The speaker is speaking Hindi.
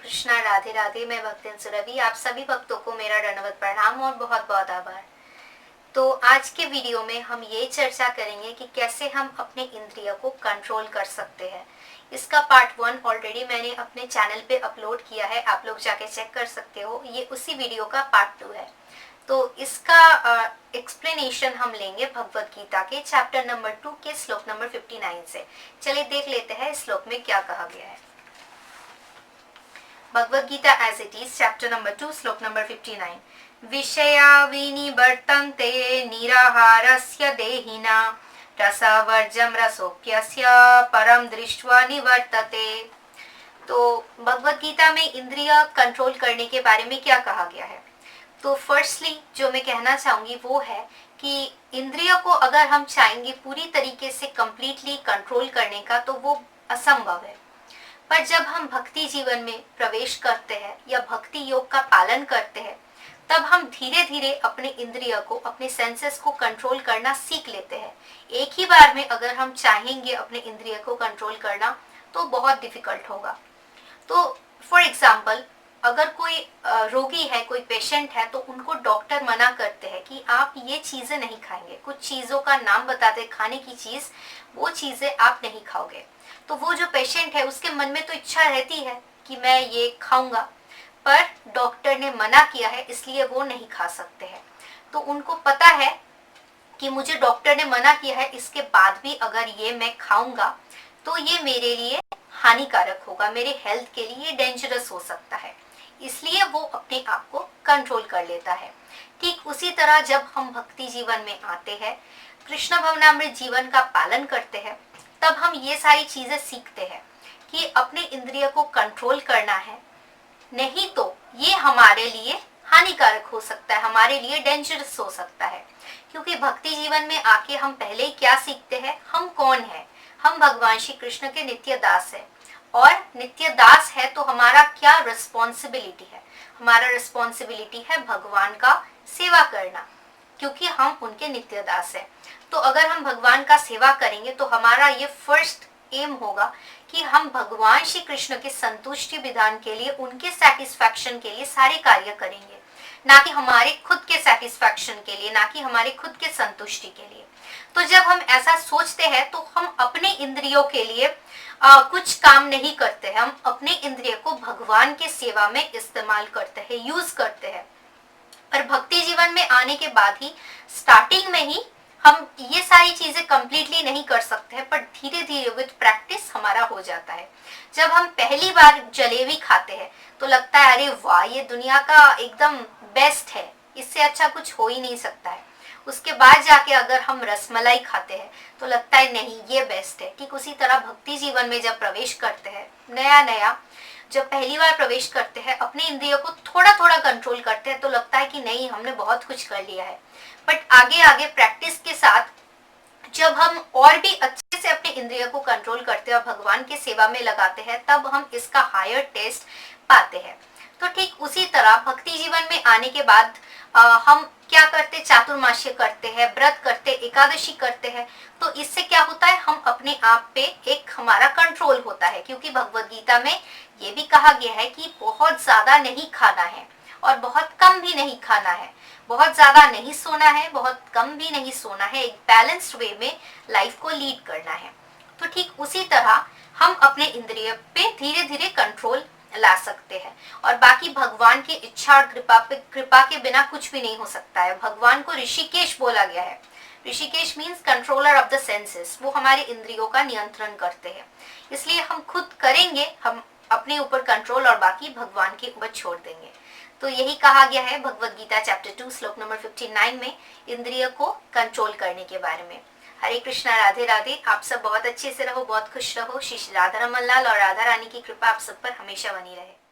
कृष्णा, राधे राधे। मैं भक्तिन सुरभि, आप सभी भक्तों को मेरा दंडवत प्रणाम और बहुत बहुत आभार। तो आज के वीडियो में हम ये चर्चा करेंगे कि कैसे हम अपने इंद्रिय को कंट्रोल कर सकते हैं। इसका पार्ट 1 ऑलरेडी मैंने अपने चैनल पे अपलोड किया है, आप लोग जाके चेक कर सकते हो। ये उसी वीडियो का पार्ट 2 है। तो इसका एक्सप्लेनेशन हम लेंगे भगवत गीता के चैप्टर नंबर 2 के श्लोक नंबर 59 से। चलिए देख लेते हैं इस श्लोक में क्या कहा गया है। Bhagavad Gita as it is, chapter number 2, श्लोक नंबर 59। विषया विनिवर्तन्ते निराहारस्य देहिना रसवर्जं रसोप्यस्य परम दृष्ट्वा निवर्तते। तो भगवद गीता में इंद्रिय कंट्रोल करने के बारे में क्या कहा गया है। तो फर्स्टली जो मैं कहना चाहूंगी वो है कि इंद्रिय को अगर हम चाहेंगे पूरी तरीके से कंप्लीटली कंट्रोल करने का तो वो असंभव है। पर जब हम भक्ति जीवन में प्रवेश करते हैं या भक्ति योग का पालन करते हैं तब हम धीरे धीरे अपने इंद्रिय को, अपने सेंसेस को कंट्रोल करना सीख लेते हैं। एक ही बार में अगर हम चाहेंगे अपने इंद्रिय को कंट्रोल करना तो बहुत डिफिकल्ट होगा। तो फॉर एग्जाम्पल, अगर कोई रोगी है, कोई पेशेंट है, तो उनको डॉक्टर मना करते हैं कि आप ये चीजें नहीं खाएंगे। कुछ चीजों का नाम बताते खाने की चीज, वो चीजें आप नहीं खाओगे। तो वो जो पेशेंट है उसके मन में तो इच्छा रहती है कि मैं ये खाऊंगा, पर डॉक्टर ने मना किया है इसलिए वो नहीं खा सकते हैं। तो उनको पता है कि मुझे डॉक्टर ने मना किया है, इसके बाद भी अगर ये मैं खाऊंगा तो ये मेरे लिए हानिकारक होगा, मेरे हेल्थ के लिए डेंजरस हो सकता है, इसलिए वो अपने आप को कंट्रोल कर लेता है। ठीक उसी तरह जब हम भक्ति जीवन में आते हैं, कृष्ण भवनामृत जीवन का पालन करते हैं, तब हम ये सारी चीजें सीखते हैं कि अपने इंद्रिय को कंट्रोल करना है, नहीं तो ये हमारे लिए हानिकारक हो सकता है, हमारे लिए डेंजरस हो सकता है। क्योंकि भक्ति जीवन में आके हम पहले ही क्या सीखते हैं, हम कौन है, हम भगवान श्री कृष्ण के नित्य दास है। और नित्य दास है तो हमारा क्या रिस्पॉन्सिबिलिटी है, हमारा रिस्पॉन्सिबिलिटी है भगवान का सेवा करना, क्योंकि हम उनके नित्य दास है। तो अगर हम भगवान का सेवा करेंगे तो हमारा ये फर्स्ट एम होगा कि हम भगवान श्री कृष्ण के संतुष्टि विधान के लिए, उनके सेटिस्फैक्शन के लिए सारे कार्य करेंगे, ना कि हमारे खुद के सेटिस्फैक्शन के लिए, ना कि हमारे खुद के संतुष्टि के लिए। तो जब हम ऐसा सोचते हैं तो हम अपने इंद्रियों के लिए कुछ काम नहीं करते हैं, हम अपने इंद्रिय को भगवान के सेवा में इस्तेमाल करते हैं, यूज करते हैं। पर भक्ति जीवन में आने के बाद ही, स्टार्टिंग में ही हम ये सारी चीजें कंप्लीटली नहीं कर सकते हैं, पर धीरे धीरे विद प्रैक्टिस हमारा हो जाता है। जब हम पहली बार जलेबी खाते हैं तो लगता है अरे वाह, ये दुनिया का एकदम बेस्ट है, इससे अच्छा कुछ हो ही नहीं सकता है। उसके बाद जाके अगर हम रसमलाई खाते हैं तो लगता है नहीं, ये बेस्ट है। ठीक उसी तरह भक्ति जीवन में जब प्रवेश करते हैं, नया नया जब पहली बार प्रवेश करते हैं, अपने इंद्रियों को थोड़ा थोड़ा कंट्रोल करते हैं तो लगता है कि नहीं, हमने बहुत कुछ कर लिया है। बट आगे आगे प्रैक्टिस के साथ जब हम और भी अच्छे से अपने इंद्रियों को कंट्रोल करते हैं और भगवान की सेवा में लगाते हैं, तब हम इसका हायर टेस्ट पाते हैं। तो ठीक उसी तरह भक्ति जीवन में आने के बाद हम क्या करते, चातुर्मास्य करते हैं, व्रत करते, एकादशी करते हैं। तो इससे क्या होता है, हम अपने आप पे एक हमारा कंट्रोल होता है। क्योंकि भगवद गीता में ये भी कहा गया है कि बहुत ज्यादा नहीं खाना है और बहुत कम भी नहीं खाना है, बहुत ज्यादा नहीं सोना है, बहुत कम भी नहीं सोना है, एक बैलेंस्ड वे में लाइफ को लीड करना है। तो ठीक उसी तरह हम अपने इंद्रिय पे धीरे धीरे कंट्रोल ला सकते हैं। और बाकी भगवान की इच्छा और कृपा के बिना कुछ भी नहीं हो सकता है। भगवान को ऋषिकेश बोला गया है। Rishikesh means controller of the senses, वो हमारे इंद्रियों का नियंत्रण करते हैं। इसलिए हम खुद करेंगे, हम अपने ऊपर कंट्रोल, और बाकी भगवान के ऊपर छोड़ देंगे। तो यही कहा गया है भगवद गीता चैप्टर 2 श्लोक नंबर 59 में इंद्रिय को कंट्रोल करने के बारे में। हरे कृष्णा, राधे राधे। आप सब बहुत अच्छे से रहो, बहुत खुश रहो। श्री राधा रमन लाल और राधा रानी की कृपा आप सब पर हमेशा बनी रहे।